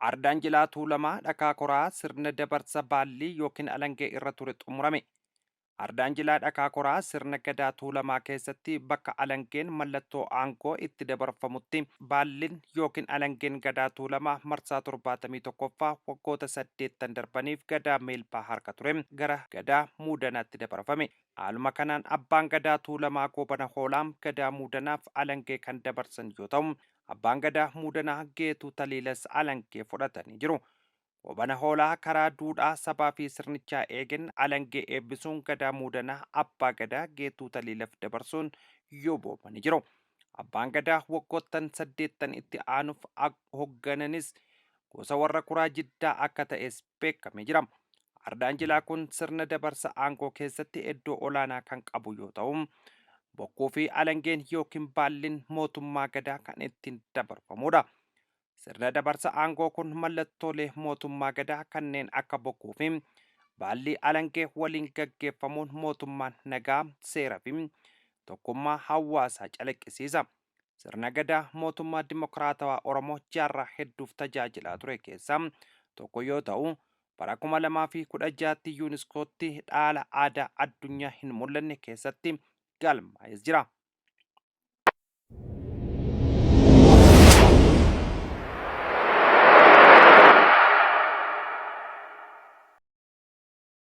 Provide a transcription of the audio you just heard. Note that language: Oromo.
Ardaan jilaa tuulamaa dhakaa koraa sirna dabarsa baallii yookiin alangee irra ture xumurame. Ardaan jilaa dhakaa koraa sirna gadaa tuulamaa keessatti bakka alangeen mallattoo aangoo itti dabarfamutti baalliin yookiin alangeen gadaa tuulamaa marsaa 71ffaa waggoota 8 darbaniif gadaa meelbaa harka ture gara gadaa muudanaatti dabarfame. Haaluma kanaan abbaan gadaa tuulamaa goobana hoolaam gadaa muudanaaf alangee kan dabarsan yoo ta'u, abbaan gadaa muudanaa geetuu taliilas alangee fudhatanii jiru. Goobana hoolaa karaa duudhaa sabaa fi sirnichaa eegen alangee eebbisuun gadaa muudanaa abbaa gadaa geetuu taliilaf dabarsuun yooboomanii jiru. Abbaan gadaa waggoottan 8 itti aanuuf hooggananis gosa warra kuraa jiddaa akka ta'es beekamee jira. Ardaan jilaa kun sirna dabarsa aangoo keessatti iddoo olaanaa kan qabu yoo ta'u, bokkuu fi alangeen yookiin baalliin mootummaa gadaa kan ittiin dabarfamudha. Sirna dabarsa aangoo kun mallattoolee mootummaa gadaa kanneen akka bokkuu fi baallii alangee waliin gaggeeffamuun mootummaan nagaa, seeraa fi tokkummaa hawaasaa calaqqisiisa. Sirna gadaa mootummaa dimokiraatawaa Oromoo jaarraa hedduuf tajaajilaa ture keessaa tokko yoo ta'u, bara 2016tti yuuniskootti dhaala aadaa addunyaa hin mul'anne keessatti galmaa'ee jira.